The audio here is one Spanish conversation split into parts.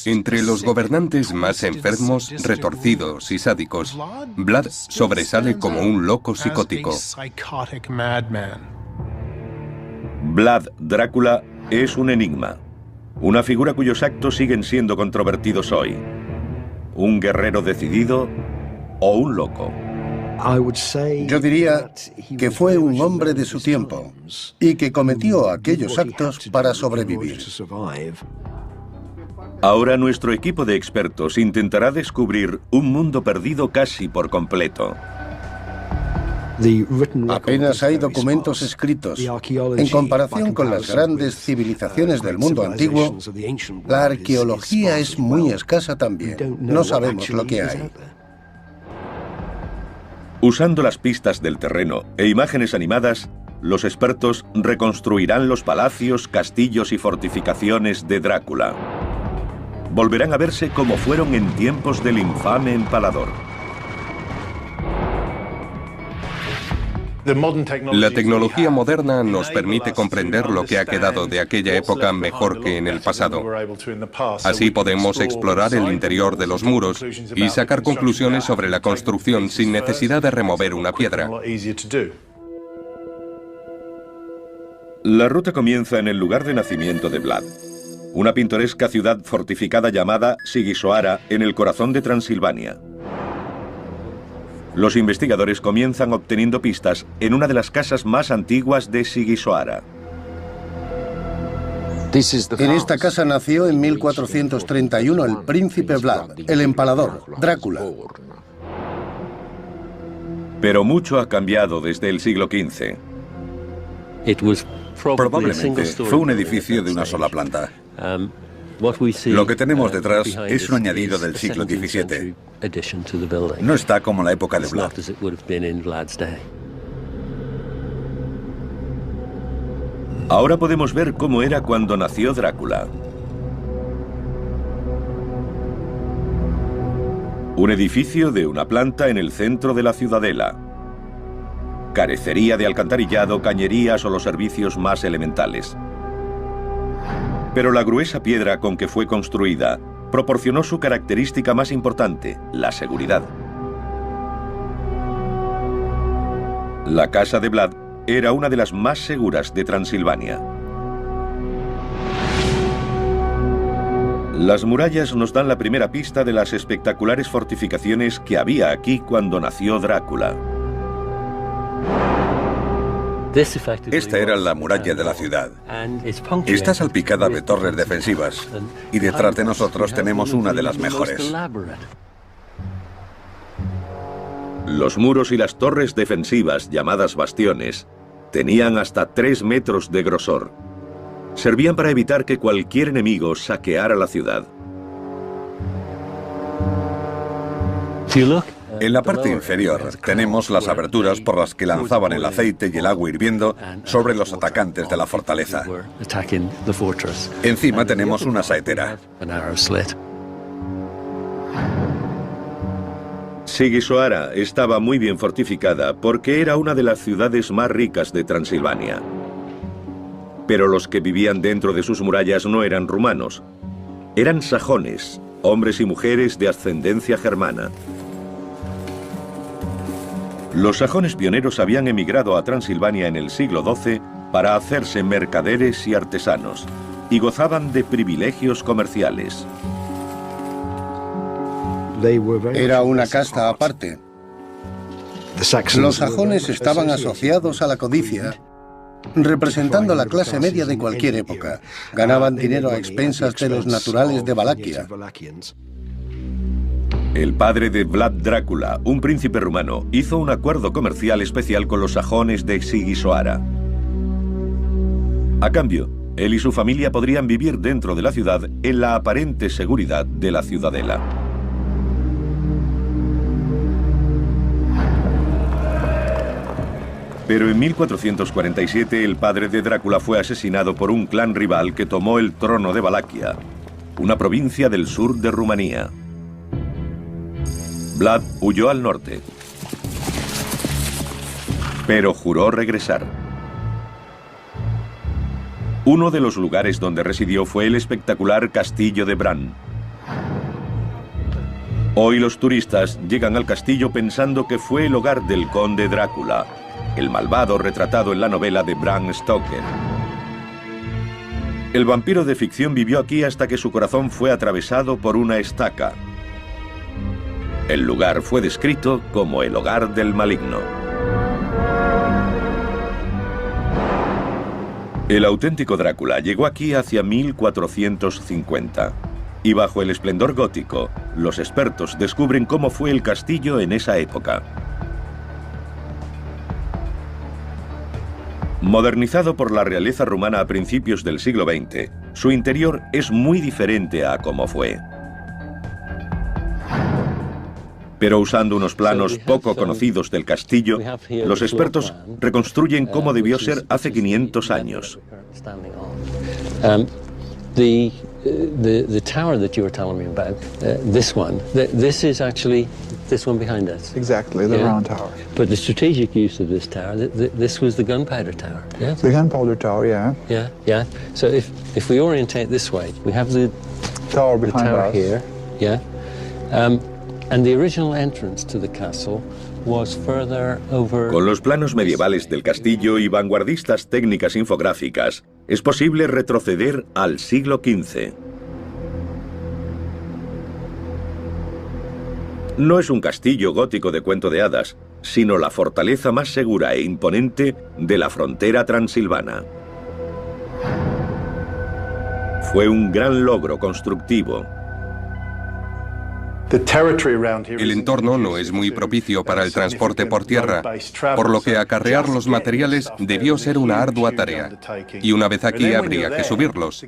Entre los gobernantes más enfermos, retorcidos y sádicos, Vlad sobresale como un loco psicótico. Vlad Drácula es un enigma, una figura cuyos actos siguen siendo controvertidos hoy. ¿Un guerrero decidido o un loco? Yo diría que fue un hombre de su tiempo y que cometió aquellos actos para sobrevivir. Ahora nuestro equipo de expertos intentará descubrir un mundo perdido casi por completo. Apenas hay documentos escritos. En comparación con las grandes civilizaciones del mundo antiguo, la arqueología es muy escasa también. No sabemos lo que hay. Usando las pistas del terreno e imágenes animadas, los expertos reconstruirán los palacios, castillos y fortificaciones de Drácula. Volverán a verse como fueron en tiempos del infame empalador. La tecnología moderna nos permite comprender lo que ha quedado de aquella época mejor que en el pasado. Así podemos explorar el interior de los muros y sacar conclusiones sobre la construcción sin necesidad de remover una piedra. La ruta comienza en el lugar de nacimiento de Vlad, una pintoresca ciudad fortificada llamada Sigisoara en el corazón de Transilvania. Los investigadores comienzan obteniendo pistas en una de las casas más antiguas de Sigisoara. En esta casa nació en 1431 el príncipe Vlad, el empalador, Drácula. Pero mucho ha cambiado desde el siglo XV. Probablemente fue un edificio de una sola planta. Lo que tenemos detrás es un añadido del siglo XVII. No está como en la época de Vlad. Ahora podemos ver cómo era cuando nació Drácula. Un edificio de una planta en el centro de la ciudadela. Carecería de alcantarillado, cañerías o los servicios más elementales. Pero la gruesa piedra con que fue construida proporcionó su característica más importante, la seguridad. La casa de Vlad era una de las más seguras de Transilvania. Las murallas nos dan la primera pista de las espectaculares fortificaciones que había aquí cuando nació Drácula. Esta era la muralla de la ciudad. Está salpicada de torres defensivas y detrás de nosotros tenemos una de las mejores. Los muros y las torres defensivas, llamadas bastiones, tenían hasta 3 metros de grosor. Servían para evitar que cualquier enemigo saqueara la ciudad. En la parte inferior tenemos las aberturas por las que lanzaban el aceite y el agua hirviendo sobre los atacantes de la fortaleza. Encima tenemos una saetera. Sigisoara estaba muy bien fortificada porque era una de las ciudades más ricas de Transilvania. Pero los que vivían dentro de sus murallas no eran rumanos. Eran sajones, hombres y mujeres de ascendencia germana. Los sajones pioneros habían emigrado a Transilvania en el siglo XII para hacerse mercaderes y artesanos, y gozaban de privilegios comerciales. Era una casta aparte. Los sajones estaban asociados a la codicia, representando la clase media de cualquier época. Ganaban dinero a expensas de los naturales de Valaquia. El padre de Vlad Drácula, un príncipe rumano, hizo un acuerdo comercial especial con los sajones de Sigisoara. A cambio, él y su familia podrían vivir dentro de la ciudad en la aparente seguridad de la ciudadela. Pero en 1447 el padre de Drácula fue asesinado por un clan rival que tomó el trono de Valaquia, una provincia del sur de Rumanía. Vlad huyó al norte, pero juró regresar. Uno de los lugares donde residió fue el espectacular castillo de Bran. Hoy los turistas llegan al castillo pensando que fue el hogar del conde Drácula, el malvado retratado en la novela de Bram Stoker. El vampiro de ficción vivió aquí hasta que su corazón fue atravesado por una estaca. El lugar fue descrito como el hogar del maligno. El auténtico Drácula llegó aquí hacia 1450. Y bajo el esplendor gótico, los expertos descubren cómo fue el castillo en esa época. Modernizado por la realeza rumana a principios del siglo XX, su interior es muy diferente a cómo fue. Pero usando unos planos poco conocidos del castillo, los expertos reconstruyen cómo debió ser hace 500 años. The tower that you were telling me about, this is actually this one behind us. Exactly, the round tower. But the strategic use of this tower, this was the gunpowder tower. Yeah. The gunpowder tower, yeah. Yeah, yeah. So if we orientate this way, we have the tower behind us here. Yeah. And the original entrance to the castle was further over. Con los planos medievales del castillo y vanguardistas técnicas infográficas, es posible retroceder al siglo XV. No es un castillo gótico de cuento de hadas, sino la fortaleza más segura e imponente de la frontera transilvana. Fue un gran logro constructivo. El entorno no es muy propicio para el transporte por tierra, por lo que acarrear los materiales debió ser una ardua tarea, y una vez aquí habría que subirlos.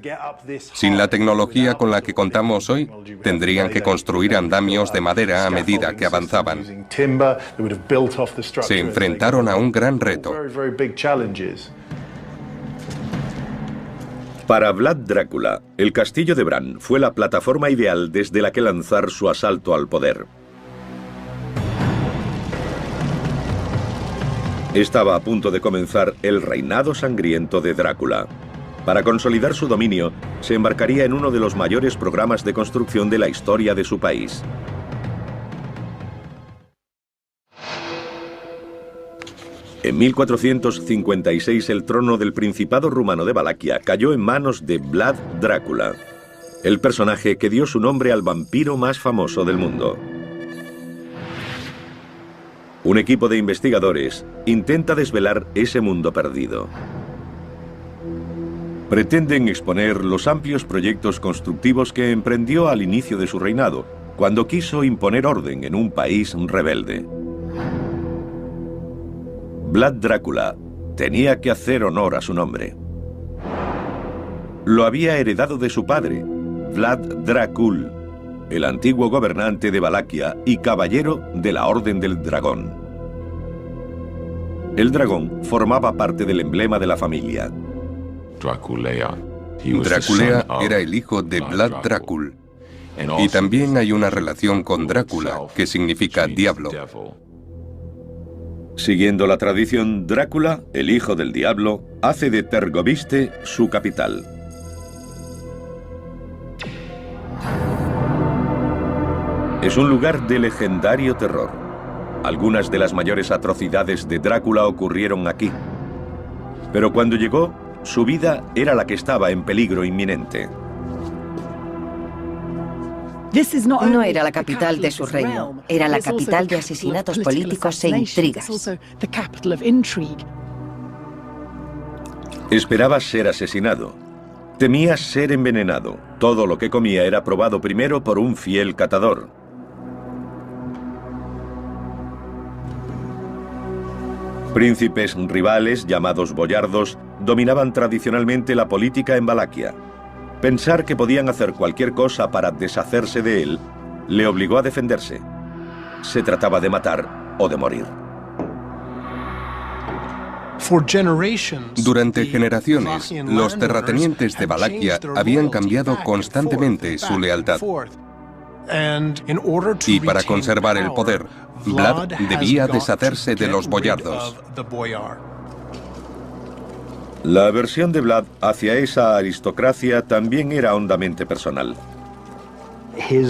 Sin la tecnología con la que contamos hoy, tendrían que construir andamios de madera a medida que avanzaban. Se enfrentaron a un gran reto. Para Vlad Drácula, el castillo de Bran fue la plataforma ideal desde la que lanzar su asalto al poder. Estaba a punto de comenzar el reinado sangriento de Drácula. Para consolidar su dominio, se embarcaría en uno de los mayores programas de construcción de la historia de su país. En 1456 el trono del Principado rumano de Valaquia cayó en manos de Vlad Drácula, el personaje que dio su nombre al vampiro más famoso del mundo. Un equipo de investigadores intenta desvelar ese mundo perdido. Pretenden exponer los amplios proyectos constructivos que emprendió al inicio de su reinado, cuando quiso imponer orden en un país rebelde. Vlad Drácula tenía que hacer honor a su nombre. Lo había heredado de su padre, Vlad Dracul, el antiguo gobernante de Valaquia y caballero de la Orden del Dragón. El dragón formaba parte del emblema de la familia. Draculea era el hijo de Vlad Dracul, y también hay una relación con Drácula, que significa diablo. Siguiendo la tradición, Drácula, el hijo del diablo, hace de Tergoviste su capital. Es un lugar de legendario terror. Algunas de las mayores atrocidades de Drácula ocurrieron aquí. Pero cuando llegó, su vida era la que estaba en peligro inminente. No era la capital de su reino, era la capital de asesinatos políticos e intrigas. Esperaba ser asesinado. Temía ser envenenado. Todo lo que comía era probado primero por un fiel catador. Príncipes rivales, llamados boyardos, dominaban tradicionalmente la política en Valaquia. Pensar que podían hacer cualquier cosa para deshacerse de él le obligó a defenderse. Se trataba de matar o de morir. Durante generaciones, los terratenientes de Valaquia habían cambiado constantemente su lealtad. Y para conservar el poder, Vlad debía deshacerse de los boyardos. La aversión de Vlad hacia esa aristocracia también era hondamente personal.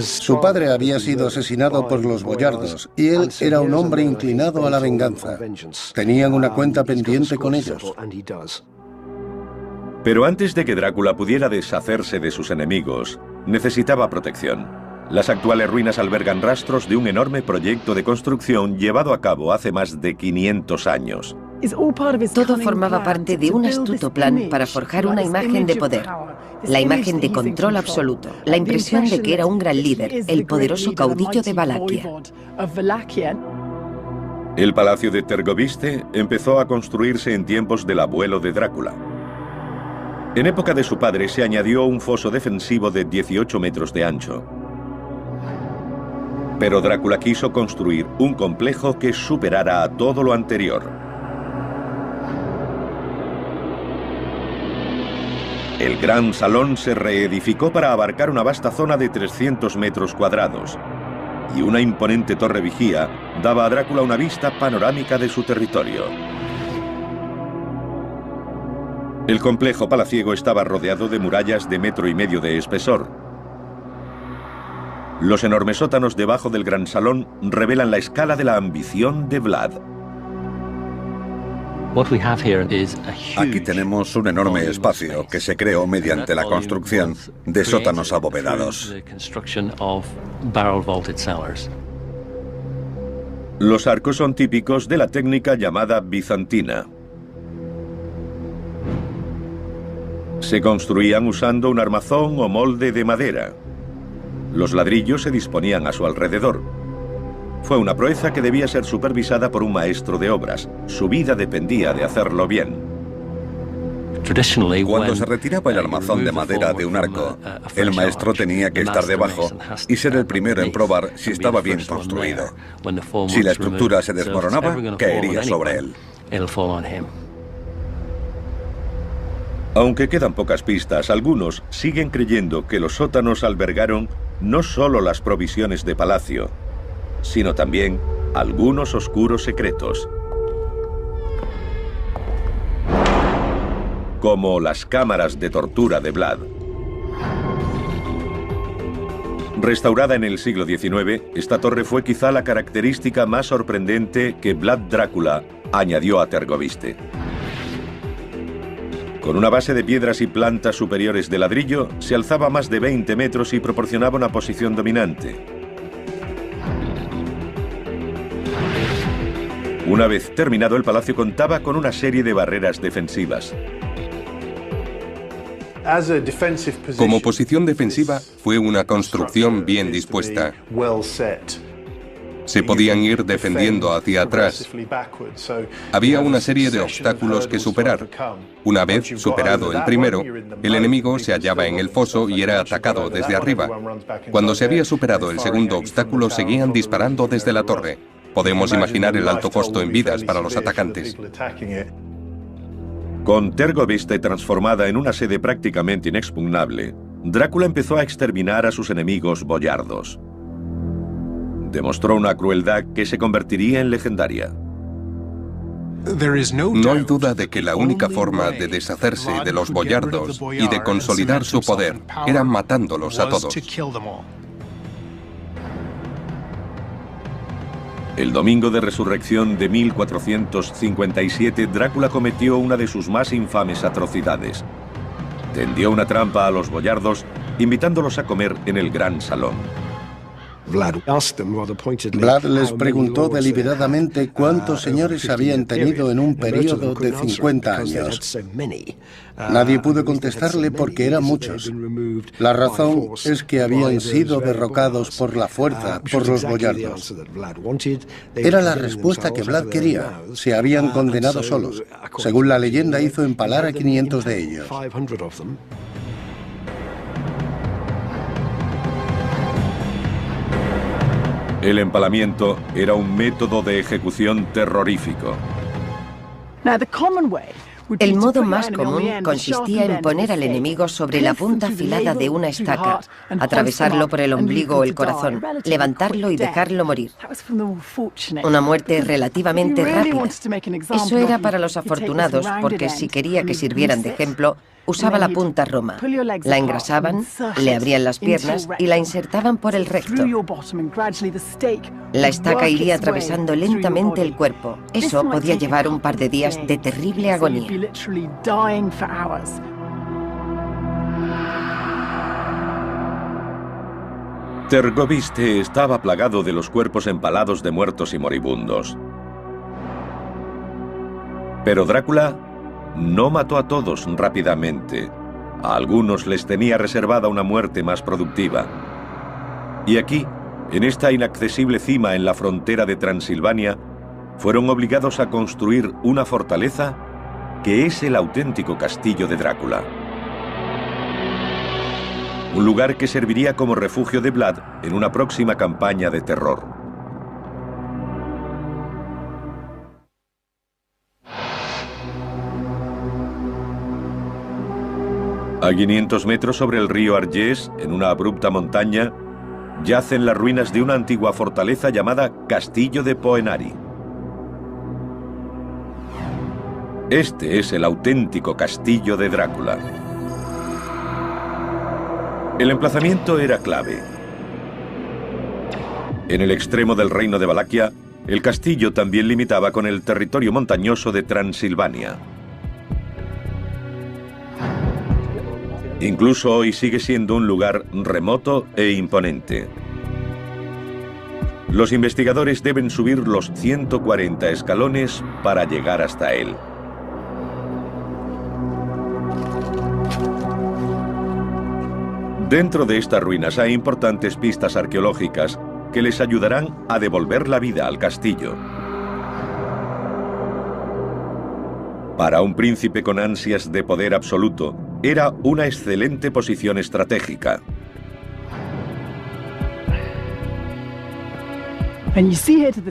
Su padre había sido asesinado por los boyardos y él era un hombre inclinado a la venganza. Tenían una cuenta pendiente con ellos. Pero antes de que Drácula pudiera deshacerse de sus enemigos, necesitaba protección. Las actuales ruinas albergan rastros de un enorme proyecto de construcción llevado a cabo hace más de 500 años. Todo formaba parte de un astuto plan para forjar una imagen de poder, la imagen de control absoluto, la impresión de que era un gran líder, el poderoso caudillo de Valaquia. El palacio de Tergoviste empezó a construirse en tiempos del abuelo de Drácula. En época de su padre se añadió un foso defensivo de 18 metros de ancho. Pero Drácula quiso construir un complejo que superara a todo lo anterior. El gran salón se reedificó para abarcar una vasta zona de 300 metros cuadrados, y una imponente torre vigía daba a Drácula una vista panorámica de su territorio. El complejo palaciego estaba rodeado de murallas de 1,5 metros de espesor. Los enormes sótanos debajo del gran salón revelan la escala de la ambición de Vlad. Aquí tenemos un enorme espacio que se creó mediante la construcción de sótanos abovedados. Los arcos son típicos de la técnica llamada bizantina. Se construían usando un armazón o molde de madera. Los ladrillos se disponían a su alrededor. Fue una proeza que debía ser supervisada por un maestro de obras. Su vida dependía de hacerlo bien. Cuando se retiraba el armazón de madera de un arco, el maestro tenía que estar debajo y ser el primero en probar si estaba bien construido. Si la estructura se desmoronaba, caería sobre él. Aunque quedan pocas pistas, algunos siguen creyendo que los sótanos albergaron no solo las provisiones de palacio, sino también algunos oscuros secretos, como las cámaras de tortura de Vlad. Restaurada en el siglo XIX, esta torre fue quizá la característica más sorprendente que Vlad Drácula añadió a Tergoviste. Con una base de piedras y plantas superiores de ladrillo, se alzaba más de 20 metros y proporcionaba una posición dominante. Una vez terminado, el palacio contaba con una serie de barreras defensivas. Como posición defensiva, fue una construcción bien dispuesta. Se podían ir defendiendo hacia atrás. Había una serie de obstáculos que superar. Una vez superado el primero, el enemigo se hallaba en el foso y era atacado desde arriba. Cuando se había superado el segundo obstáculo, seguían disparando desde la torre. Podemos imaginar el alto costo en vidas para los atacantes. Con Tergoviste transformada en una sede prácticamente inexpugnable, Drácula empezó a exterminar a sus enemigos boyardos. Demostró una crueldad que se convertiría en legendaria. No hay duda de que la única forma de deshacerse de los boyardos y de consolidar su poder era matándolos a todos. El domingo de resurrección de 1457, Drácula cometió una de sus más infames atrocidades. Tendió una trampa a los boyardos, invitándolos a comer en el gran salón. Vlad les preguntó deliberadamente cuántos señores habían tenido en un periodo de 50 años. Nadie pudo contestarle porque eran muchos. La razón es que habían sido derrocados por la fuerza por los boyardos. Era la respuesta que Vlad quería. Se habían condenado solos. Según la leyenda, hizo empalar a 500 de ellos. El empalamiento era un método de ejecución terrorífico. El modo más común consistía en poner al enemigo sobre la punta afilada de una estaca, atravesarlo por el ombligo o el corazón, levantarlo y dejarlo morir. Una muerte relativamente rápida. Eso era para los afortunados, porque si quería que sirvieran de ejemplo, usaba la punta roma. La engrasaban, le abrían las piernas y la insertaban por el recto. La estaca iría atravesando lentamente el cuerpo. Eso podía llevar un par de días de terrible agonía. Tergoviste estaba plagado de los cuerpos empalados de muertos y moribundos. Pero Drácula no mató a todos rápidamente. A algunos les tenía reservada una muerte más productiva. Y aquí, en esta inaccesible cima en la frontera de Transilvania, fueron obligados a construir una fortaleza que es el auténtico castillo de Drácula. Un lugar que serviría como refugio de Vlad en una próxima campaña de terror. A 500 metros sobre el río Argés, en una abrupta montaña, yacen las ruinas de una antigua fortaleza llamada Castillo de Poenari. Este es el auténtico castillo de Drácula. El emplazamiento era clave. En el extremo del reino de Valaquia, el castillo también limitaba con el territorio montañoso de Transilvania. Incluso hoy sigue siendo un lugar remoto e imponente. Los investigadores deben subir los 140 escalones para llegar hasta él. Dentro de estas ruinas hay importantes pistas arqueológicas que les ayudarán a devolver la vida al castillo. Para un príncipe con ansias de poder absoluto, era una excelente posición estratégica.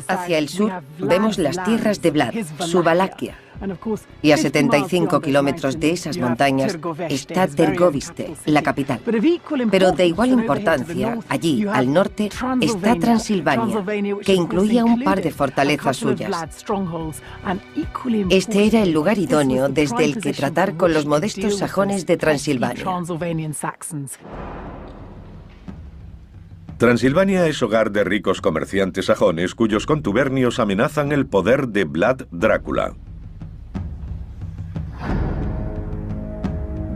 Hacia el sur vemos las tierras de Vlad, su Valaquia. Y a 75 kilómetros de esas montañas está Tergoviste, la capital. Pero de igual importancia, allí, al norte, está Transilvania, que incluía un par de fortalezas suyas. Este era el lugar idóneo desde el que tratar con los modestos sajones de Transilvania. Transilvania es hogar de ricos comerciantes sajones cuyos contubernios amenazan el poder de Vlad Drácula.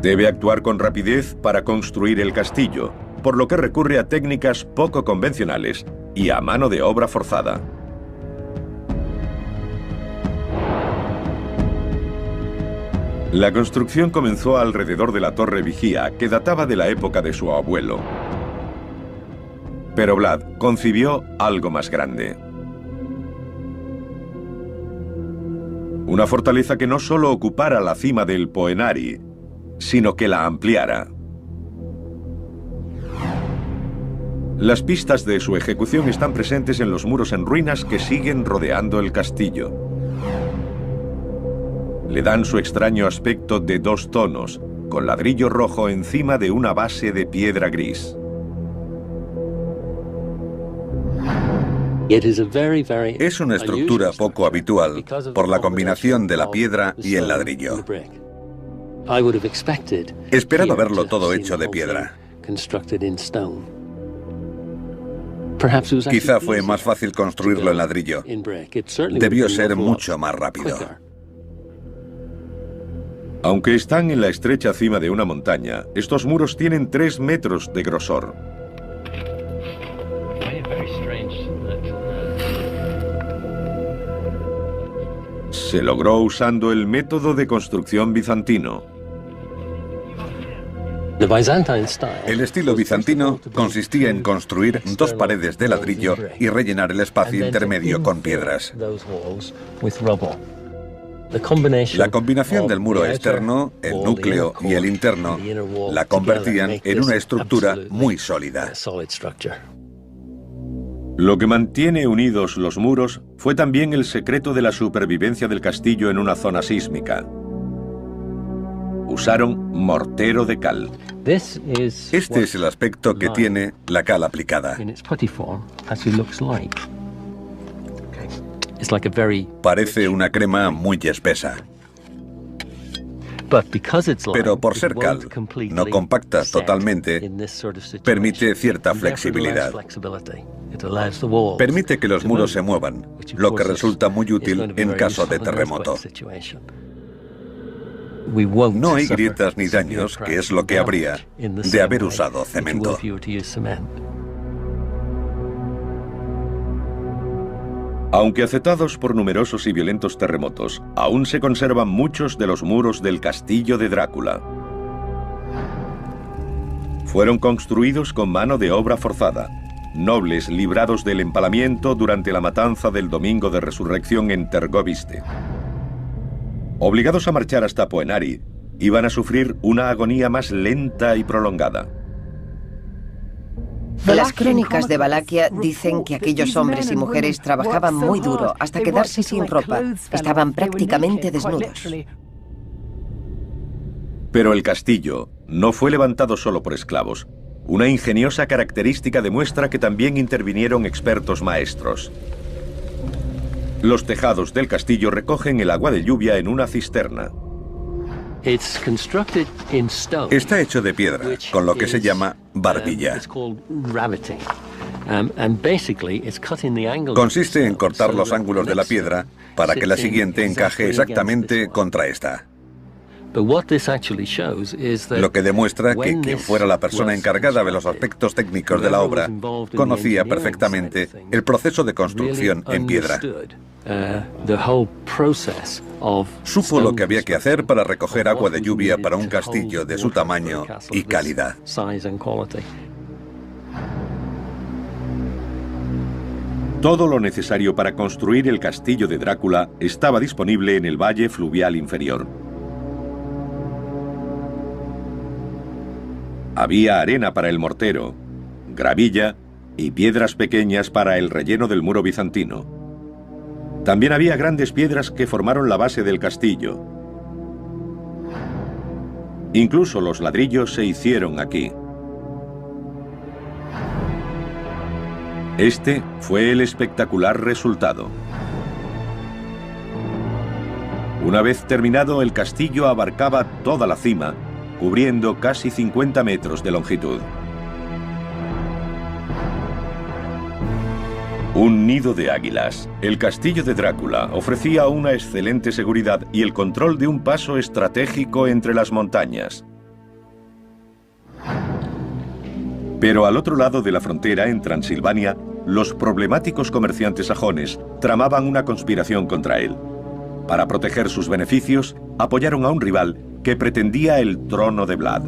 Debe actuar con rapidez para construir el castillo, por lo que recurre a técnicas poco convencionales y a mano de obra forzada. La construcción comenzó alrededor de la torre vigía, que databa de la época de su abuelo. Pero Vlad concibió algo más grande. Una fortaleza que no solo ocupara la cima del Poenari, sino que la ampliara. Las pistas de su ejecución están presentes en los muros en ruinas que siguen rodeando el castillo. Le dan su extraño aspecto de 2 tonos, con ladrillo rojo encima de una base de piedra gris. Es una estructura poco habitual por la combinación de la piedra y el ladrillo. Esperaba verlo todo hecho de piedra. Quizá fue más fácil construirlo en ladrillo. Debió ser mucho más rápido. Aunque están en la estrecha cima de una montaña, estos muros tienen 3 metros de grosor. Se logró usando el método de construcción bizantino. El estilo bizantino consistía en construir 2 paredes de ladrillo y rellenar el espacio intermedio con piedras. La combinación del muro externo, el núcleo y el interno la convertían en una estructura muy sólida. Lo que mantiene unidos los muros fue también el secreto de la supervivencia del castillo en una zona sísmica. Usaron mortero de cal. Este es el aspecto que tiene la cal aplicada. Parece una crema muy espesa. Pero por ser cal, no compacta totalmente, permite cierta flexibilidad. Permite que los muros se muevan, lo que resulta muy útil en caso de terremoto. No hay grietas ni daños, que es lo que habría de haber usado cemento. Aunque afectados por numerosos y violentos terremotos, aún se conservan muchos de los muros del castillo de Drácula. Fueron construidos con mano de obra forzada, nobles librados del empalamiento durante la matanza del Domingo de Resurrección en Tergoviste. Obligados a marchar hasta Poenari, iban a sufrir una agonía más lenta y prolongada. Las crónicas de Valaquia dicen que aquellos hombres y mujeres trabajaban muy duro hasta quedarse sin ropa. Estaban prácticamente desnudos. Pero el castillo no fue levantado solo por esclavos. Una ingeniosa característica demuestra que también intervinieron expertos maestros. Los tejados del castillo recogen el agua de lluvia en una cisterna. Está hecho de piedra, con lo que se llama barbilla. Consiste en cortar los ángulos de la piedra para que la siguiente encaje exactamente contra esta. Lo que demuestra que quien fuera la persona encargada de los aspectos técnicos de la obra conocía perfectamente el proceso de construcción en piedra. Supo lo que había que hacer para recoger agua de lluvia para un castillo de su tamaño y calidad. Todo lo necesario para construir el castillo de Drácula estaba disponible en el valle fluvial inferior. Había arena para el mortero, gravilla y piedras pequeñas para el relleno del muro bizantino. También había grandes piedras que formaron la base del castillo. Incluso los ladrillos se hicieron aquí. Este fue el espectacular resultado. Una vez terminado, el castillo abarcaba toda la cima, cubriendo casi 50 metros de longitud. Un nido de águilas. El castillo de Drácula ofrecía una excelente seguridad y el control de un paso estratégico entre las montañas. Pero al otro lado de la frontera, en Transilvania, los problemáticos comerciantes sajones tramaban una conspiración contra él. Para proteger sus beneficios, apoyaron a un rival que pretendía el trono de Vlad.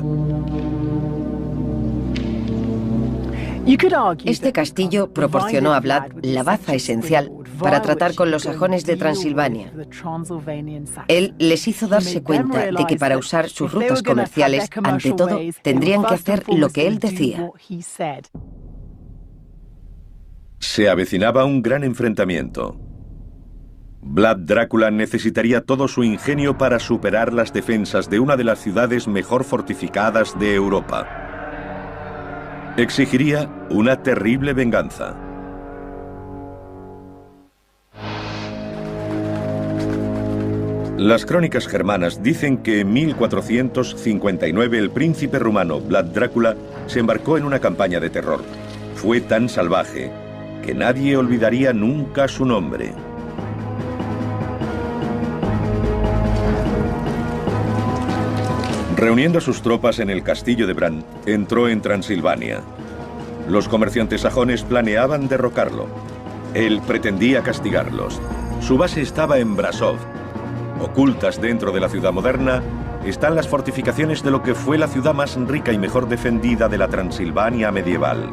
Este castillo proporcionó a Vlad la baza esencial para tratar con los sajones de Transilvania. Él les hizo darse cuenta de que para usar sus rutas comerciales, ante todo, tendrían que hacer lo que él decía. Se avecinaba un gran enfrentamiento. Vlad Drácula necesitaría todo su ingenio para superar las defensas de una de las ciudades mejor fortificadas de Europa. Exigiría una terrible venganza. Las crónicas germanas dicen que en 1459 el príncipe rumano Vlad Drácula se embarcó en una campaña de terror. Fue tan salvaje que nadie olvidaría nunca su nombre. Reuniendo a sus tropas en el castillo de Bran, entró en Transilvania. Los comerciantes sajones planeaban derrocarlo. Él pretendía castigarlos. Su base estaba en Brasov. Ocultas dentro de la ciudad moderna están las fortificaciones de lo que fue la ciudad más rica y mejor defendida de la Transilvania medieval.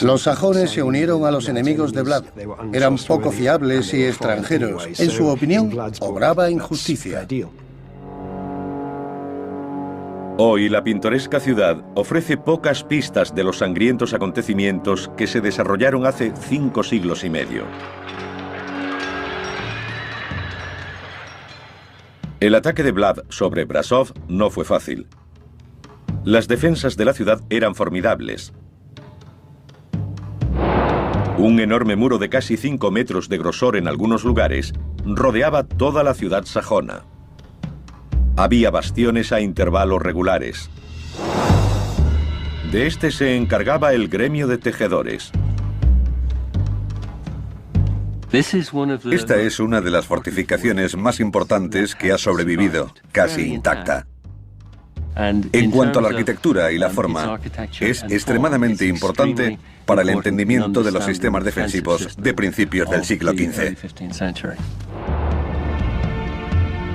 Los sajones se unieron a los enemigos de Vlad. Eran poco fiables y extranjeros. En su opinión, obraba injusticia. Hoy la pintoresca ciudad ofrece pocas pistas de los sangrientos acontecimientos que se desarrollaron hace 5 siglos y medio. El ataque de Vlad sobre Brasov no fue fácil. Las defensas de la ciudad eran formidables. Un enorme muro de casi 5 metros de grosor en algunos lugares rodeaba toda la ciudad sajona. Había bastiones a intervalos regulares. De este se encargaba el gremio de tejedores. Esta es una de las fortificaciones más importantes que ha sobrevivido, casi intacta. En cuanto a la arquitectura y la forma, es extremadamente importante para el entendimiento de los sistemas defensivos de principios del siglo XV.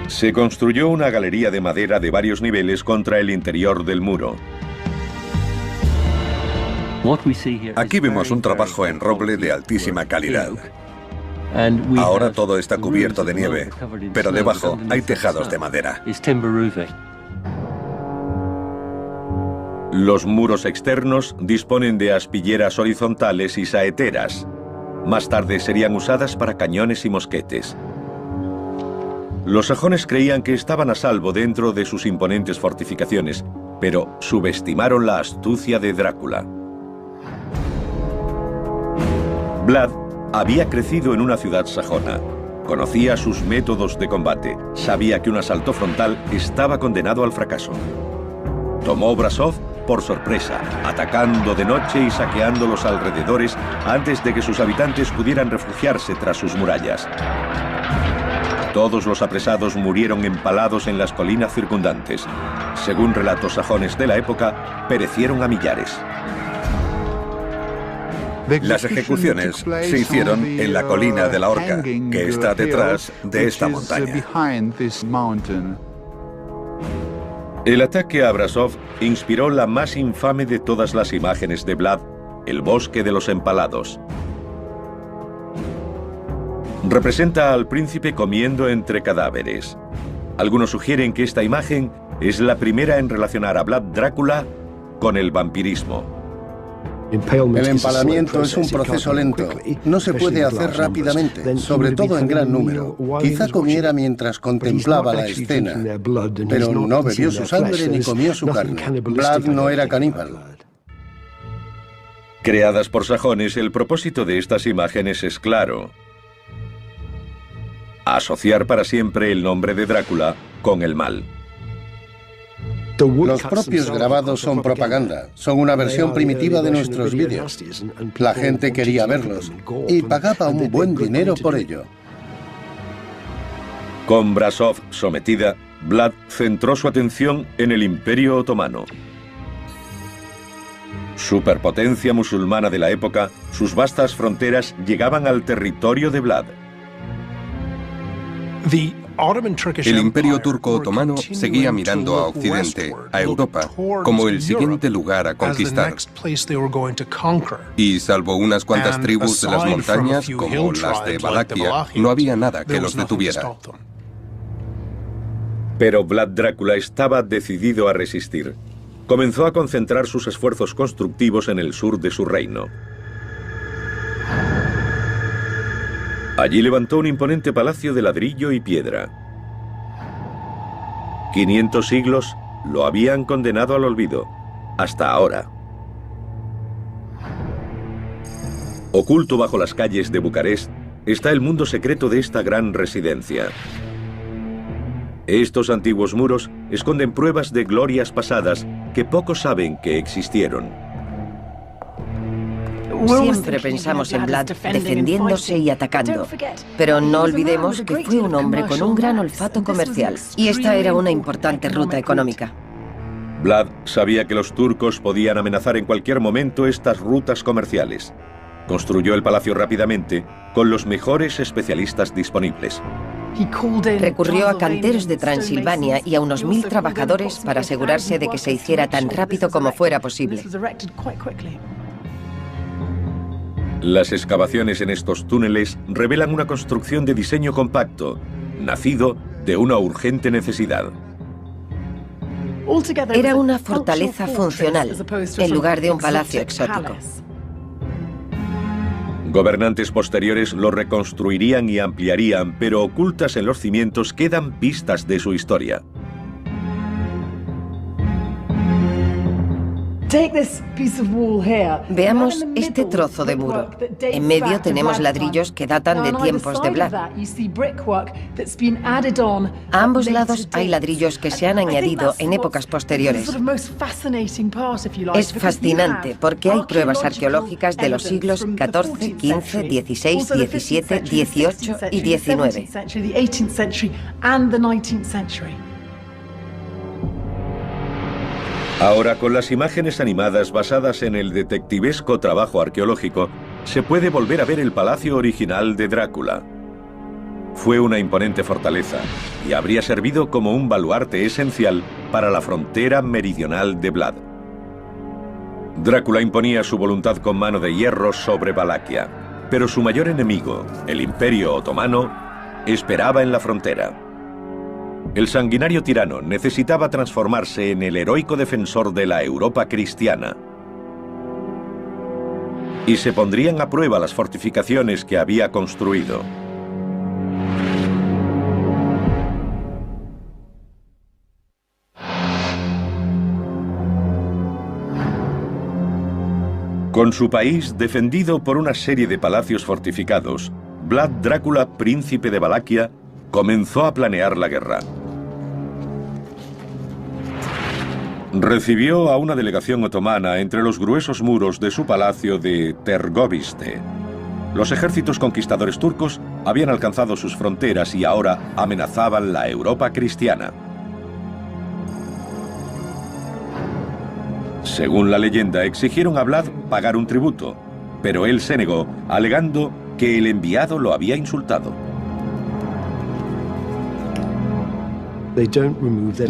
Se construyó una galería de madera de varios niveles contra el interior del muro. Aquí vemos un trabajo en roble de altísima calidad. Ahora todo está cubierto de nieve, pero debajo hay tejados de madera. Los muros externos disponen de aspilleras horizontales y saeteras. Más tarde serían usadas para cañones y mosquetes. Los sajones creían que estaban a salvo dentro de sus imponentes fortificaciones, pero subestimaron la astucia de Drácula. Vlad había crecido en una ciudad sajona. Conocía sus métodos de combate. Sabía que un asalto frontal estaba condenado al fracaso. Tomó Brasov por sorpresa, atacando de noche y saqueando los alrededores antes de que sus habitantes pudieran refugiarse tras sus murallas. Todos los apresados murieron empalados en las colinas circundantes. Según relatos sajones de la época, perecieron a millares. Las ejecuciones se hicieron en la colina de la Horca, que está detrás de esta montaña. El ataque a Brasov inspiró la más infame de todas las imágenes de Vlad, el bosque de los empalados. Representa al príncipe comiendo entre cadáveres. Algunos sugieren que esta imagen es la primera en relacionar a Vlad Drácula con el vampirismo. El empalamiento es un proceso lento. No se puede hacer rápidamente, sobre todo en gran número. Quizá comiera mientras contemplaba la escena, pero no bebió su sangre ni comió su carne. Vlad no era caníbal. Creadas por sajones, el propósito de estas imágenes es claro: asociar para siempre el nombre de Drácula con el mal. Los propios grabados son propaganda, son una versión primitiva de nuestros vídeos. La gente quería verlos y pagaba un buen dinero por ello. Con Brasov sometida, Vlad centró su atención en el Imperio Otomano. Superpotencia musulmana de la época, sus vastas fronteras llegaban al territorio de Vlad. El Imperio Turco Otomano seguía mirando a Occidente, a Europa, como el siguiente lugar a conquistar. Y salvo unas cuantas tribus de las montañas, como las de Valaquia, no había nada que los detuviera. Pero Vlad Drácula estaba decidido a resistir. Comenzó a concentrar sus esfuerzos constructivos en el sur de su reino. Allí levantó un imponente palacio de ladrillo y piedra. 500 siglos lo habían condenado al olvido, hasta ahora. Oculto bajo las calles de Bucarest está el mundo secreto de esta gran residencia. Estos antiguos muros esconden pruebas de glorias pasadas que pocos saben que existieron. Siempre pensamos en Vlad defendiéndose y atacando, pero no olvidemos que fue un hombre con un gran olfato comercial, y esta era una importante ruta económica. Vlad sabía que los turcos podían amenazar en cualquier momento estas rutas comerciales. Construyó el palacio rápidamente, con los mejores especialistas disponibles. Recurrió a canteros de Transilvania y a unos 1000 trabajadores para asegurarse de que se hiciera tan rápido como fuera posible. Las excavaciones en estos túneles revelan una construcción de diseño compacto, nacido de una urgente necesidad. Era una fortaleza funcional, en lugar de un palacio exótico. Gobernantes posteriores lo reconstruirían y ampliarían, pero ocultas en los cimientos quedan pistas de su historia. Veamos este trozo de muro. En medio tenemos ladrillos que datan de tiempos de Vlad. A ambos lados hay ladrillos que se han añadido en épocas posteriores. Es fascinante porque hay pruebas arqueológicas de los siglos XIV, XV, XVI, XVII, XVIII y XIX. Ahora, con las imágenes animadas basadas en el detectivesco trabajo arqueológico, se puede volver a ver el palacio original de Drácula. Fue una imponente fortaleza y habría servido como un baluarte esencial para la frontera meridional de Vlad. Drácula imponía su voluntad con mano de hierro sobre Valaquia, pero su mayor enemigo, el Imperio Otomano, esperaba en la frontera. El sanguinario tirano necesitaba transformarse en el heroico defensor de la Europa cristiana. Y se pondrían a prueba las fortificaciones que había construido. Con su país defendido por una serie de palacios fortificados, Vlad Drácula, príncipe de Valaquia, comenzó a planear la guerra. Recibió a una delegación otomana entre los gruesos muros de su palacio de Tergoviste. Los ejércitos conquistadores turcos habían alcanzado sus fronteras y ahora amenazaban la Europa cristiana. Según la leyenda, exigieron a Vlad pagar un tributo, pero él se negó, alegando que el enviado lo había insultado.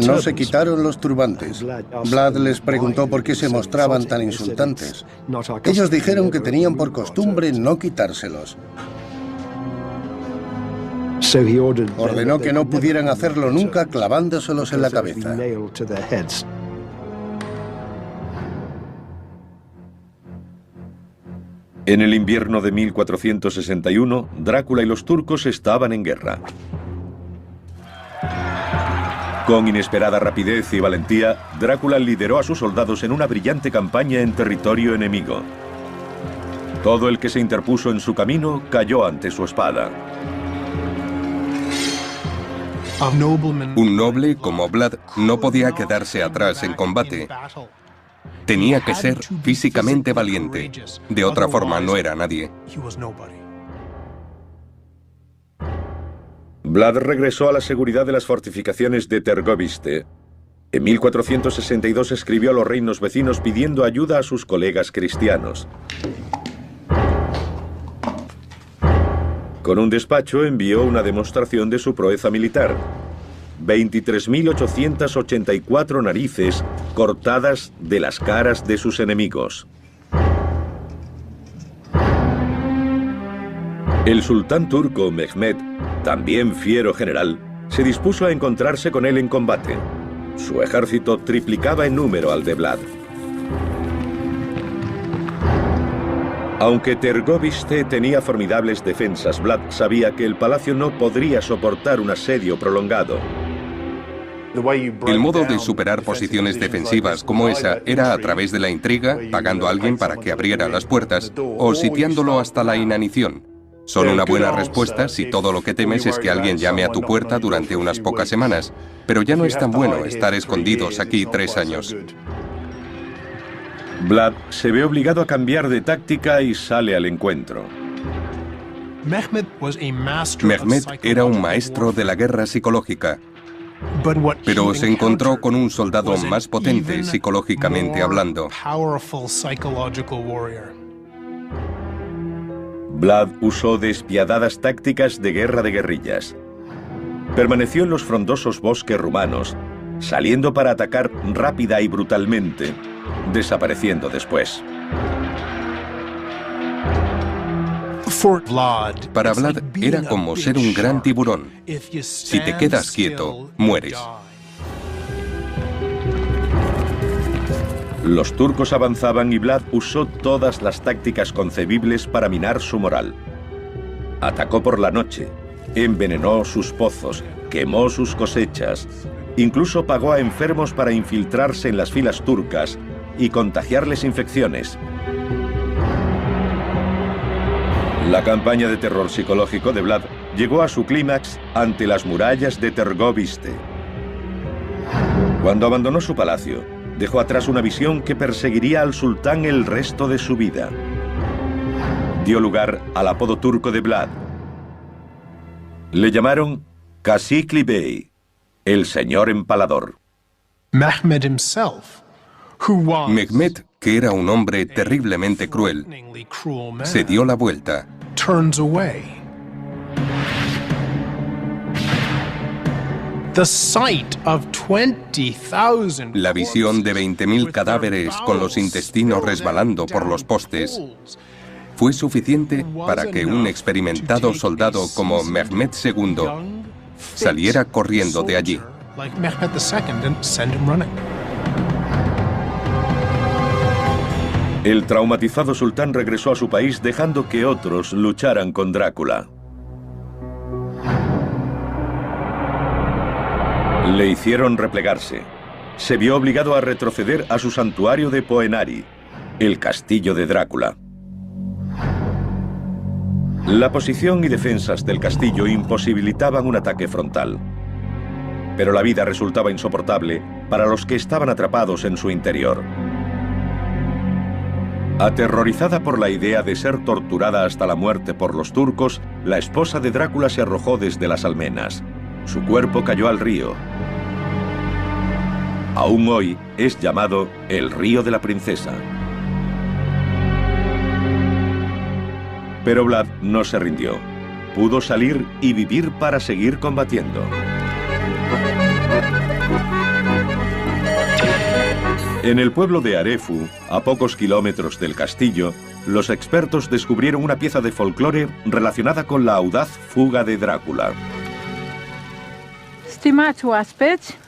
No se quitaron los turbantes. Vlad les preguntó por qué se mostraban tan insultantes. Ellos dijeron que tenían por costumbre no quitárselos. Ordenó que no pudieran hacerlo nunca clavándoselos en la cabeza. En el invierno de 1461, Drácula y los turcos estaban en guerra. Con inesperada rapidez y valentía, Drácula lideró a sus soldados en una brillante campaña en territorio enemigo. Todo el que se interpuso en su camino cayó ante su espada. Un noble como Vlad no podía quedarse atrás en combate. Tenía que ser físicamente valiente. De otra forma no era nadie. Vlad regresó a la seguridad de las fortificaciones de Tergoviste. En 1462 escribió a los reinos vecinos pidiendo ayuda a sus colegas cristianos. Con un despacho envió una demostración de su proeza militar. 23.884 narices cortadas de las caras de sus enemigos. El sultán turco Mehmed, también fiero general, se dispuso a encontrarse con él en combate. Su ejército triplicaba en número al de Vlad. Aunque Tergoviste tenía formidables defensas, Vlad sabía que el palacio no podría soportar un asedio prolongado. El modo de superar posiciones defensivas como esa era a través de la intriga, pagando a alguien para que abriera las puertas, o sitiándolo hasta la inanición. Son una buena respuesta si todo lo que temes es que alguien llame a tu puerta durante unas pocas semanas, pero ya no es tan bueno estar escondidos aquí 3 años. Vlad se ve obligado a cambiar de táctica y sale al encuentro. Mehmed era un maestro de la guerra psicológica, pero se encontró con un soldado más potente psicológicamente hablando. Vlad usó despiadadas tácticas de guerra de guerrillas. Permaneció en los frondosos bosques rumanos, saliendo para atacar rápida y brutalmente, desapareciendo después. Para Vlad era como ser un gran tiburón. Si te quedas quieto, mueres. Los turcos avanzaban y Vlad usó todas las tácticas concebibles para minar su moral. Atacó por la noche, envenenó sus pozos, quemó sus cosechas, incluso pagó a enfermos para infiltrarse en las filas turcas y contagiarles infecciones. La campaña de terror psicológico de Vlad llegó a su clímax ante las murallas de Trgoviste. Cuando abandonó su palacio, dejó atrás una visión que perseguiría al sultán el resto de su vida. Dio lugar al apodo turco de Vlad. Le llamaron Kasikli Bey, el señor empalador. Mehmed, que era un hombre terriblemente cruel, se dio la vuelta. La visión de 20.000 cadáveres con los intestinos resbalando por los postes fue suficiente para que un experimentado soldado como Mehmed II saliera corriendo de allí. El traumatizado sultán regresó a su país dejando que otros lucharan con Drácula. Le hicieron replegarse. Se vio obligado a retroceder a su santuario de Poenari, el castillo de Drácula. La posición y defensas del castillo imposibilitaban un ataque frontal. Pero la vida resultaba insoportable para los que estaban atrapados en su interior. Aterrorizada por la idea de ser torturada hasta la muerte por los turcos, la esposa de Drácula se arrojó desde las almenas. Su cuerpo cayó al río. Aún hoy es llamado el Río de la Princesa. Pero Vlad no se rindió. Pudo salir y vivir para seguir combatiendo. En el pueblo de Arefu, a pocos kilómetros del castillo, los expertos descubrieron una pieza de folclore relacionada con la audaz fuga de Drácula. Stimați oaspeți,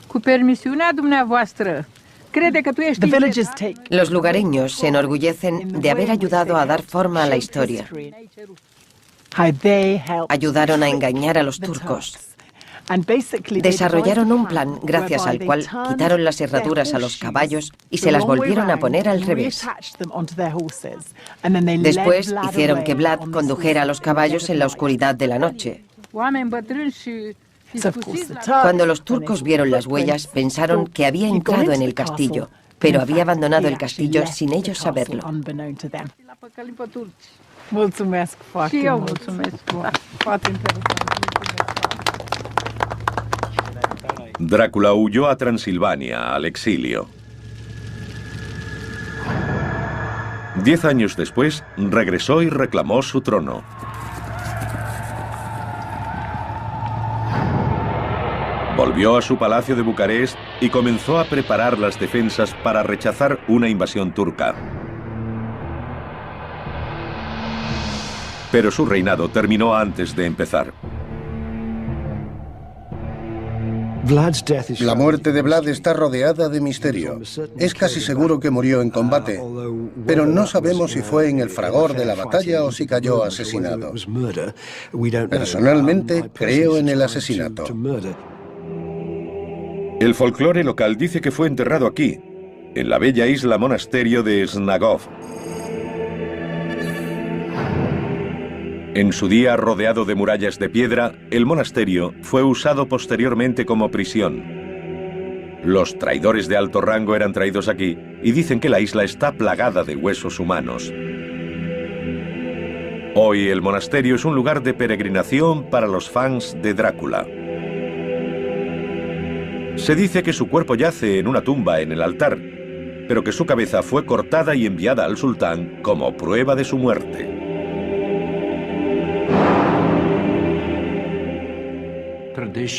cu permisiunea dumneavoastră, crede că tu ești... Los lugareños se enorgullecen de haber ayudado a dar forma a la historia. Ayudaron a engañar a los turcos. Desarrollaron un plan gracias al cual quitaron las herraduras a los caballos y se las volvieron a poner al revés. Después hicieron que Vlad condujera a los caballos en la oscuridad de la noche. Cuando los turcos vieron las huellas, pensaron que había entrado en el castillo, pero había abandonado el castillo sin ellos saberlo. Drácula huyó a Transilvania, al exilio. 10 años después, regresó y reclamó su trono. Volvió a su palacio de Bucarest y comenzó a preparar las defensas para rechazar una invasión turca. Pero su reinado terminó antes de empezar. La muerte de Vlad está rodeada de misterio. Es casi seguro que murió en combate, pero no sabemos si fue en el fragor de la batalla o si cayó asesinado. Personalmente, creo en el asesinato. El folclore local dice que fue enterrado aquí, en la bella isla monasterio de Snagov. En su día rodeado de murallas de piedra, el monasterio fue usado posteriormente como prisión. Los traidores de alto rango eran traídos aquí y dicen que la isla está plagada de huesos humanos. Hoy el monasterio es un lugar de peregrinación para los fans de Drácula. Se dice que su cuerpo yace en una tumba en el altar, pero que su cabeza fue cortada y enviada al sultán como prueba de su muerte.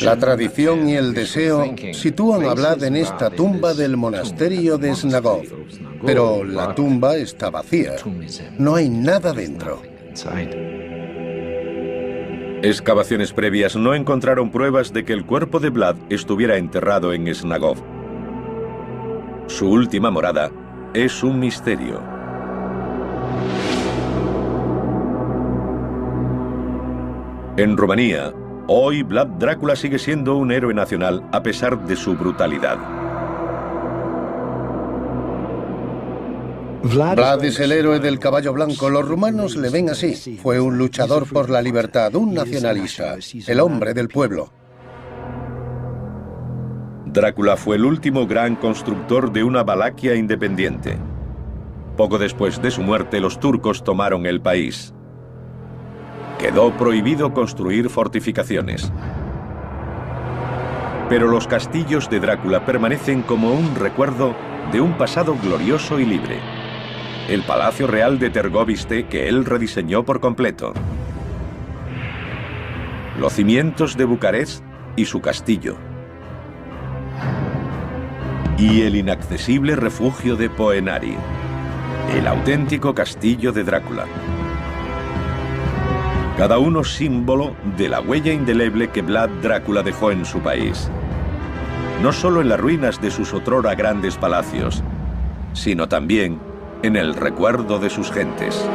La tradición y el deseo sitúan a Vlad en esta tumba del monasterio de Snagov, pero la tumba está vacía. No hay nada dentro. Excavaciones previas no encontraron pruebas de que el cuerpo de Vlad estuviera enterrado en Snagov. Su última morada es un misterio. En Rumanía, hoy Vlad Drácula sigue siendo un héroe nacional a pesar de su brutalidad. Vlad es el héroe del caballo blanco. Los rumanos le ven así. Fue un luchador por la libertad, un nacionalista, el hombre del pueblo. Drácula fue el último gran constructor de una Valaquia independiente. Poco después de su muerte, los turcos tomaron el país. Quedó prohibido construir fortificaciones. Pero los castillos de Drácula permanecen como un recuerdo de un pasado glorioso y libre. El Palacio Real de Târgoviște, que él rediseñó por completo. Los cimientos de Bucarest y su castillo. Y el inaccesible refugio de Poenari, el auténtico castillo de Drácula. Cada uno símbolo de la huella indeleble que Vlad Drácula dejó en su país. No solo en las ruinas de sus otrora grandes palacios, sino también en el recuerdo de sus gentes.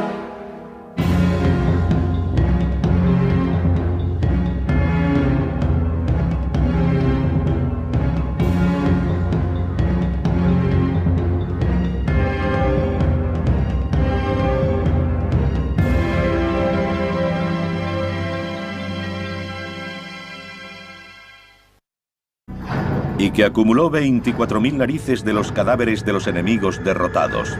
Y que acumuló 24.000 narices de los cadáveres de los enemigos derrotados.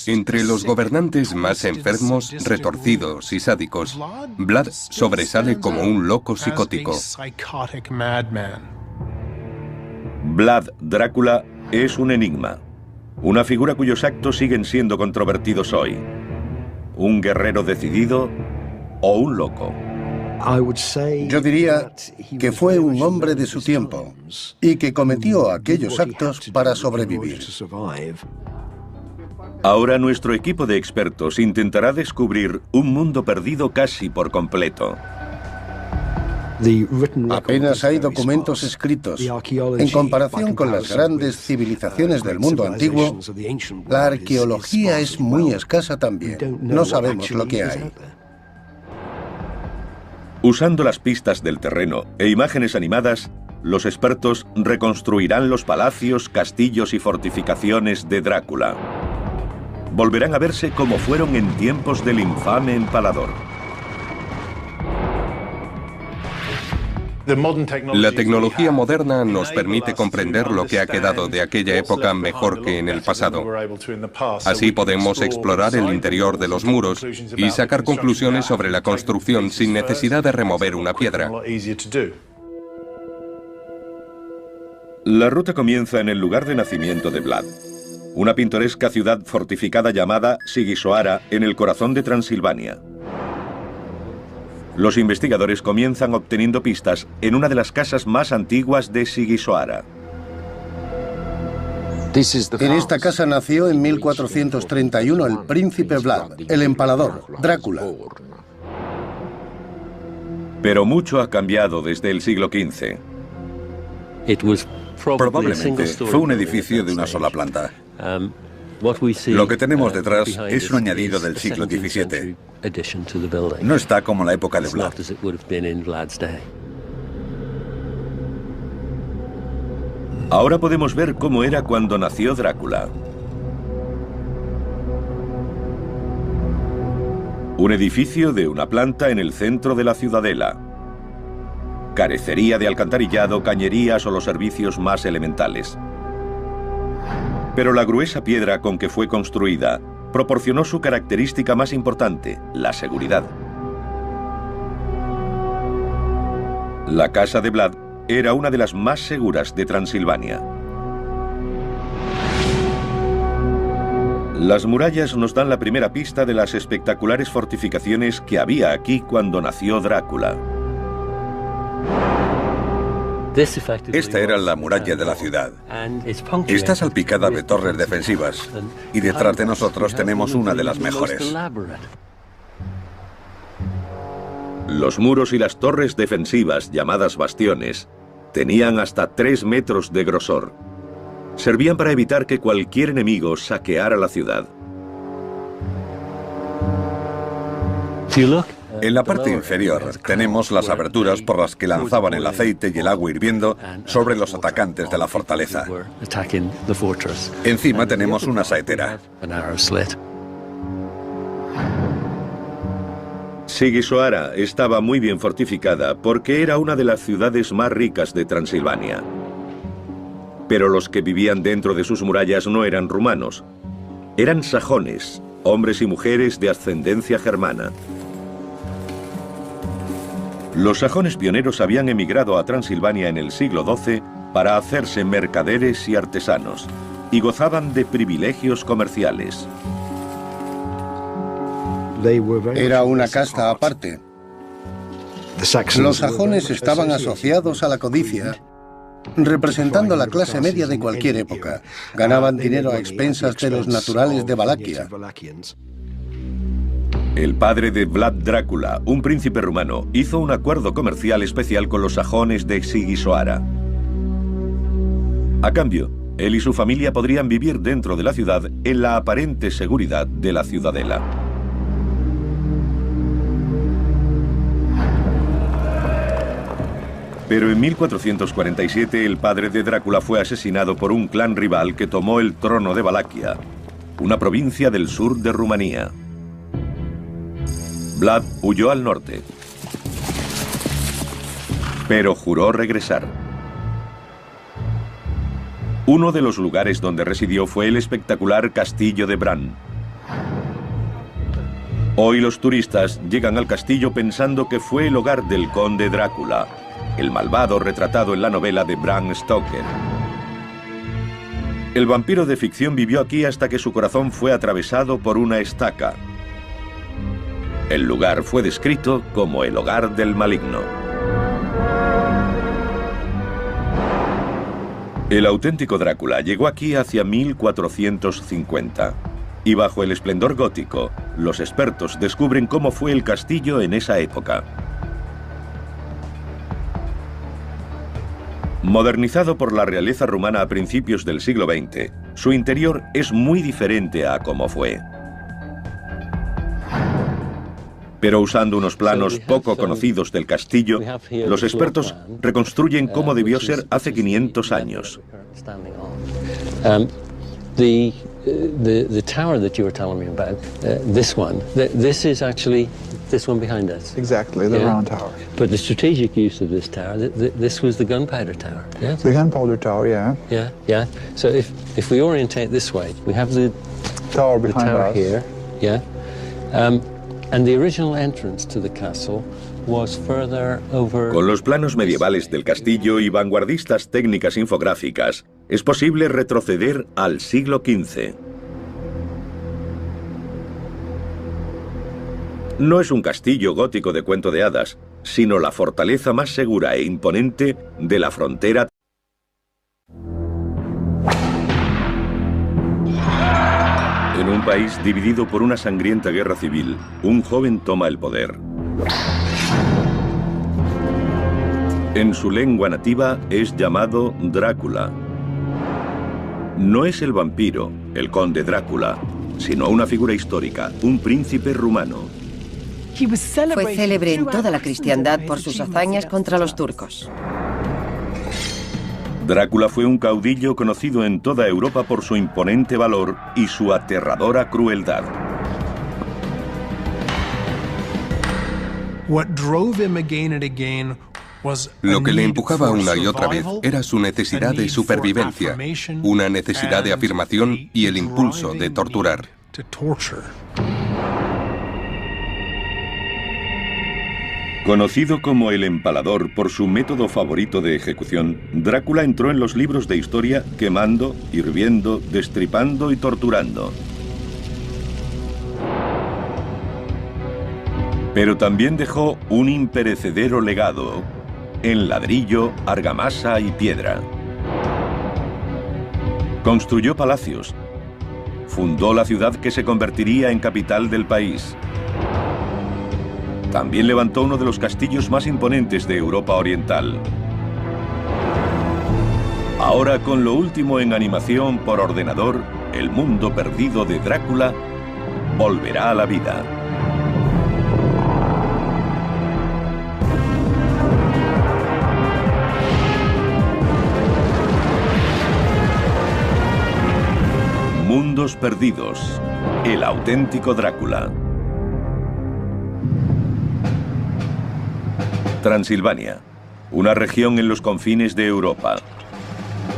Entre los gobernantes más enfermos, retorcidos y sádicos, Vlad sobresale como un loco psicótico. Vlad Drácula es un enigma, una figura cuyos actos siguen siendo controvertidos hoy. ¿Un guerrero decidido o un loco? Yo diría que fue un hombre de su tiempo y que cometió aquellos actos para sobrevivir. Ahora nuestro equipo de expertos intentará descubrir un mundo perdido casi por completo. Apenas hay documentos escritos. En comparación con las grandes civilizaciones del mundo antiguo, la arqueología es muy escasa también. No sabemos lo que hay. Usando las pistas del terreno e imágenes animadas, los expertos reconstruirán los palacios, castillos y fortificaciones de Drácula. Volverán a verse como fueron en tiempos del infame empalador. La tecnología moderna nos permite comprender lo que ha quedado de aquella época mejor que en el pasado. Así podemos explorar el interior de los muros y sacar conclusiones sobre la construcción sin necesidad de remover una piedra. La ruta comienza en el lugar de nacimiento de Vlad, una pintoresca ciudad fortificada llamada Sighisoara en el corazón de Transilvania. Los investigadores comienzan obteniendo pistas en una de las casas más antiguas de Sighisoara. En esta casa nació en 1431 el príncipe Vlad, el empalador, Drácula. Pero mucho ha cambiado desde el siglo XV. Probablemente fue un edificio de una sola planta. Lo que tenemos detrás es un añadido del siglo XVII. No está como en la época de Vlad. Ahora podemos ver cómo era cuando nació Drácula. Un edificio de una planta en el centro de la ciudadela. Carecería de alcantarillado, cañerías o los servicios más elementales. Pero la gruesa piedra con que fue construida proporcionó su característica más importante, la seguridad. La casa de Vlad era una de las más seguras de Transilvania. Las murallas nos dan la primera pista de las espectaculares fortificaciones que había aquí cuando nació Drácula. Esta era la muralla de la ciudad. Está salpicada de torres defensivas y detrás de nosotros tenemos una de las mejores. Los muros y las torres defensivas, llamadas bastiones, Tenían hasta 3 metros de grosor. Servían para evitar que cualquier enemigo saqueara la ciudad. En la parte inferior tenemos las aberturas por las que lanzaban el aceite y el agua hirviendo sobre los atacantes de la fortaleza. Encima tenemos una saetera. Sigisoara estaba muy bien fortificada porque era una de las ciudades más ricas de Transilvania. Pero los que vivían dentro de sus murallas no eran rumanos. Eran sajones, hombres y mujeres de ascendencia germana. Los sajones pioneros habían emigrado a Transilvania en el siglo XII para hacerse mercaderes y artesanos, y gozaban de privilegios comerciales. Era una casta aparte. Los sajones estaban asociados a la codicia, representando la clase media de cualquier época. Ganaban dinero a expensas de los naturales de Valaquia. El padre de Vlad Drácula, un príncipe rumano, hizo un acuerdo comercial especial con los sajones de Sigisoara. A cambio, él y su familia podrían vivir dentro de la ciudad en la aparente seguridad de la ciudadela. Pero en 1447 el padre de Drácula fue asesinado por un clan rival que tomó el trono de Valaquia, una provincia del sur de Rumanía. Vlad huyó al norte, pero juró regresar. Uno de los lugares donde residió fue el espectacular castillo de Bran. Hoy los turistas llegan al castillo pensando que fue el hogar del conde Drácula, el malvado retratado en la novela de Bram Stoker. El vampiro de ficción vivió aquí hasta que su corazón fue atravesado por una estaca. El lugar fue descrito como el hogar del maligno. El auténtico Drácula llegó aquí hacia 1450. Y bajo el esplendor gótico, los expertos descubren cómo fue el castillo en esa época. Modernizado por la realeza rumana a principios del siglo XX, su interior es muy diferente a cómo fue. Pero usando unos planos poco conocidos del castillo, los expertos reconstruyen cómo debió ser hace 500 años. The tower that you were telling me about, this one, this is actually this one behind us. Exactly, the round tower. But the strategic use of this tower, this was the gunpowder tower. Yeah. The gunpowder tower, yeah. Yeah, yeah. So if we orientate this way, we have the tower behind tower us. here, yeah. And the original entrance to the castle was further over. Con los planos medievales del castillo y vanguardistas técnicas infográficas, es posible retroceder al siglo XV. No es un castillo gótico de cuento de hadas, sino la fortaleza más segura e imponente de la frontera. En un país dividido por una sangrienta guerra civil, un joven toma el poder. En su lengua nativa es llamado Drácula. No es el vampiro, el conde Drácula, sino una figura histórica, un príncipe rumano. Fue célebre en toda la cristiandad por sus hazañas contra los turcos. Drácula fue un caudillo conocido en toda Europa por su imponente valor y su aterradora crueldad. Lo que le empujaba una y otra vez era su necesidad de supervivencia, una necesidad de afirmación y el impulso de torturar. Conocido como el empalador por su método favorito de ejecución, Drácula entró en los libros de historia quemando, hirviendo, destripando y torturando. Pero también dejó un imperecedero legado en ladrillo, argamasa y piedra. Construyó palacios. Fundó la ciudad que se convertiría en capital del país. También levantó uno de los castillos más imponentes de Europa Oriental. Ahora, con lo último en animación por ordenador, el mundo perdido de Drácula volverá a la vida. Mundos perdidos. El auténtico Drácula. Transilvania, una región en los confines de Europa.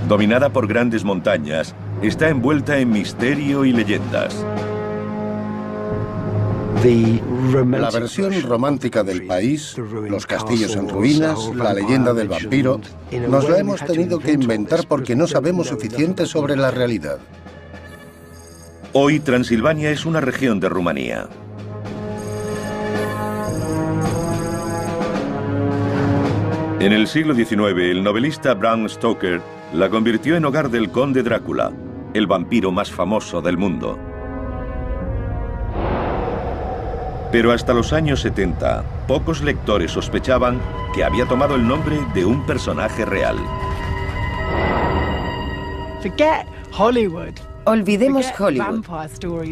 Dominada por grandes montañas, está envuelta en misterio y leyendas. La versión romántica del país, los castillos en ruinas, la leyenda del vampiro, nos la hemos tenido que inventar porque no sabemos suficiente sobre la realidad. Hoy Transilvania es una región de Rumanía. En el siglo XIX, el novelista Bram Stoker la convirtió en hogar del conde Drácula, el vampiro más famoso del mundo. Pero hasta los años 70, pocos lectores sospechaban que había tomado el nombre de un personaje real. Olvidemos Hollywood.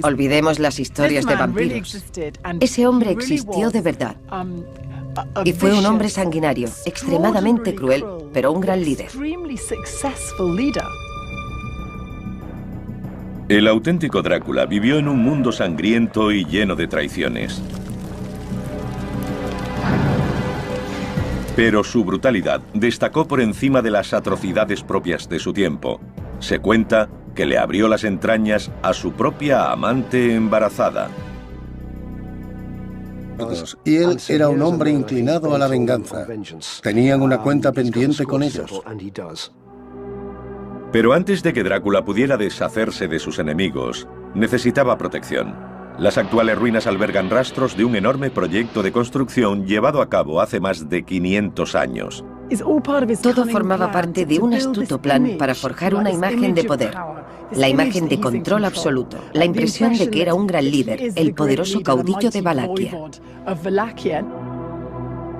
Olvidemos las historias de vampiros. Ese hombre existió de verdad. Y fue un hombre sanguinario, extremadamente cruel, pero un gran líder. El auténtico Drácula vivió en un mundo sangriento y lleno de traiciones. Pero su brutalidad destacó por encima de las atrocidades propias de su tiempo. Se cuenta que le abrió las entrañas a su propia amante embarazada. Y él era un hombre inclinado a la venganza. Tenían una cuenta pendiente con ellos. Pero antes de que Drácula pudiera deshacerse de sus enemigos, necesitaba protección. Las actuales ruinas albergan rastros de un enorme proyecto de construcción llevado a cabo hace más de 500 años. Todo formaba parte de un astuto plan para forjar una imagen de poder, la imagen de control absoluto, la impresión de que era un gran líder, el poderoso caudillo de Valaquia.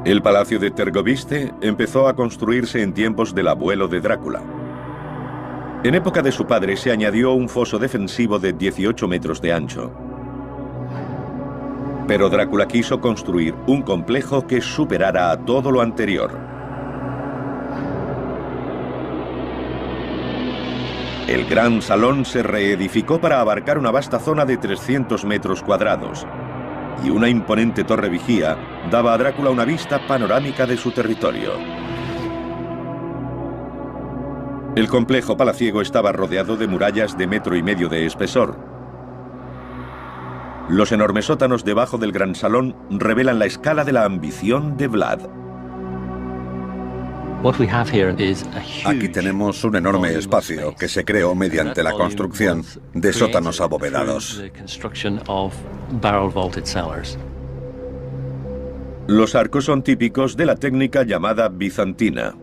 El palacio de Tergoviste empezó a construirse en tiempos del abuelo de Drácula. En época de su padre se añadió un foso defensivo de 18 metros de ancho. Pero Drácula quiso construir un complejo que superara a todo lo anterior. El Gran Salón se reedificó para abarcar una vasta zona de 300 metros cuadrados, y una imponente torre vigía daba a Drácula una vista panorámica de su territorio. El complejo palaciego estaba rodeado de murallas de 1,5 metros de espesor. Los enormes sótanos debajo del Gran Salón revelan la escala de la ambición de Vlad. Aquí tenemos un enorme espacio que se creó mediante la construcción de sótanos abovedados. Los arcos son típicos de la técnica llamada bizantina.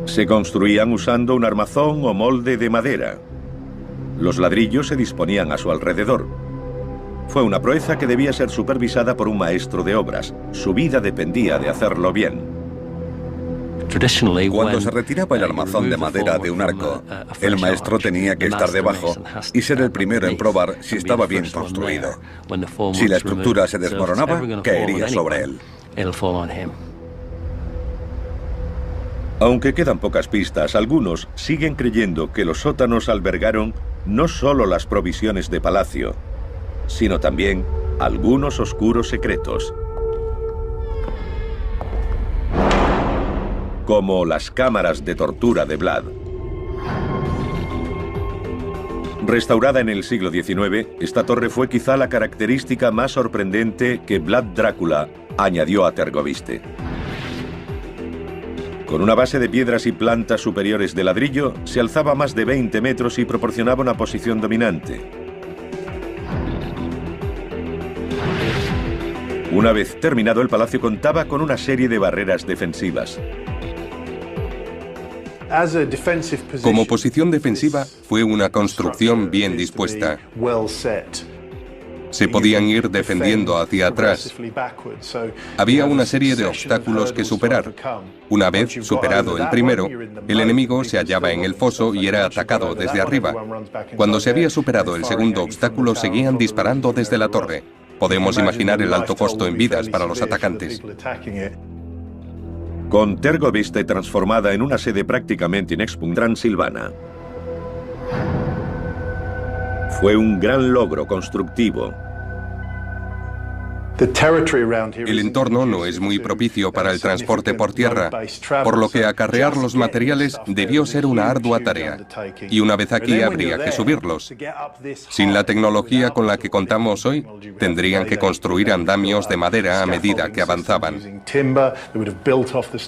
Se construían usando un armazón o molde de madera. Los ladrillos se disponían a su alrededor. Fue una proeza que debía ser supervisada por un maestro de obras. Su vida dependía de hacerlo bien. Cuando se retiraba el armazón de madera de un arco, el maestro tenía que estar debajo y ser el primero en probar si estaba bien construido. Si la estructura se desmoronaba, caería sobre él. Aunque quedan pocas pistas, algunos siguen creyendo que los sótanos albergaron no solo las provisiones de palacio, sino también algunos oscuros secretos, como las cámaras de tortura de Vlad. Restaurada en el siglo XIX, esta torre fue quizá la característica más sorprendente que Vlad Drácula añadió a Tergoviste. Con una base de piedras y plantas superiores de ladrillo, se alzaba más de 20 metros y proporcionaba una posición dominante. Una vez terminado, el palacio contaba con una serie de barreras defensivas. Como posición defensiva, fue una construcción bien dispuesta. Se podían ir defendiendo hacia atrás. Había una serie de obstáculos que superar. Una vez superado el primero, el enemigo se hallaba en el foso y era atacado desde arriba. Cuando se había superado el segundo obstáculo, seguían disparando desde la torre. Podemos imaginar el alto costo en vidas para los atacantes. Con Tergoviste transformada en una sede prácticamente inexpugnable, Transilvana fue un gran logro constructivo. El entorno no es muy propicio para el transporte por tierra, por lo que acarrear los materiales debió ser una ardua tarea, y una vez aquí habría que subirlos. Sin la tecnología con la que contamos hoy, tendrían que construir andamios de madera a medida que avanzaban.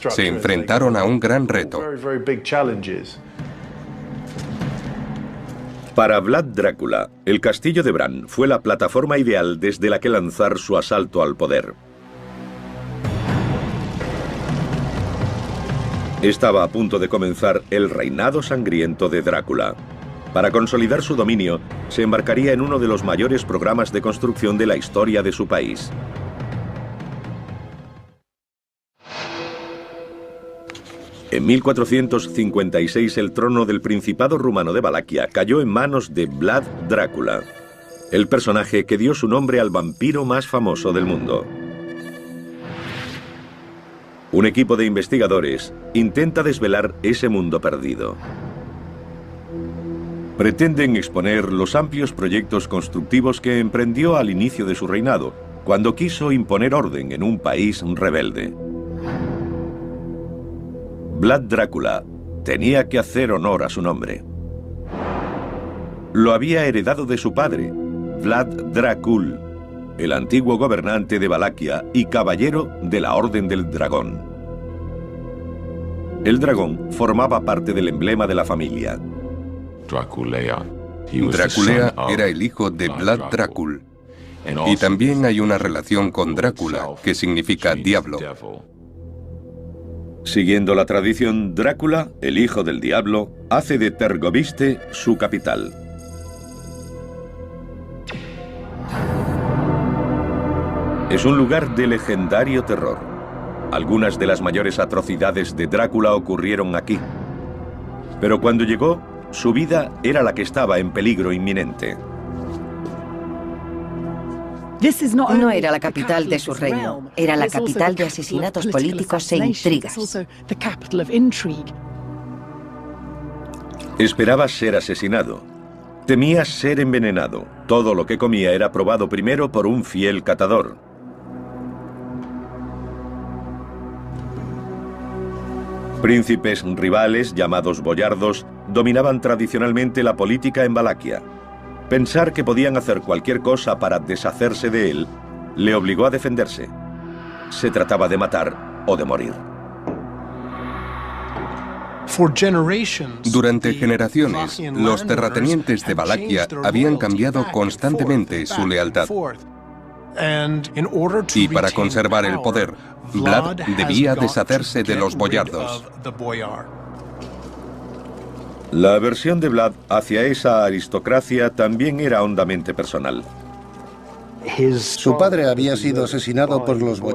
Se enfrentaron a un gran reto. Para Vlad Drácula, el castillo de Bran fue la plataforma ideal desde la que lanzar su asalto al poder. Estaba a punto de comenzar el reinado sangriento de Drácula. Para consolidar su dominio, se embarcaría en uno de los mayores programas de construcción de la historia de su país. En 1456 el trono del Principado rumano de Valaquia cayó en manos de Vlad Drácula, el personaje que dio su nombre al vampiro más famoso del mundo. Un equipo de investigadores intenta desvelar ese mundo perdido. Pretenden exponer los amplios proyectos constructivos que emprendió al inicio de su reinado, cuando quiso imponer orden en un país rebelde. Vlad Drácula tenía que hacer honor a su nombre. Lo había heredado de su padre, Vlad Dracul, el antiguo gobernante de Valaquia y caballero de la Orden del Dragón. El dragón formaba parte del emblema de la familia. Draculea era el hijo de Vlad Dracul, y también hay una relación con Drácula, que significa diablo. Siguiendo la tradición, Drácula, el hijo del diablo, hace de Tergoviste su capital. Es un lugar de legendario terror. Algunas de las mayores atrocidades de Drácula ocurrieron aquí. Pero cuando llegó, su vida era la que estaba en peligro inminente. No era la capital de su reino, era la capital de asesinatos políticos e intrigas. Esperaba ser asesinado. Temía ser envenenado. Todo lo que comía era probado primero por un fiel catador. Príncipes rivales, llamados boyardos, dominaban tradicionalmente la política en Valaquia. Pensar que podían hacer cualquier cosa para deshacerse de él le obligó a defenderse. Se trataba de matar o de morir. Durante generaciones, los terratenientes de Valaquia habían cambiado constantemente su lealtad. Y para conservar el poder, Vlad debía deshacerse de los boyardos. La aversión de Vlad hacia esa aristocracia también era hondamente personal. Su padre había sido asesinado por los boyardos.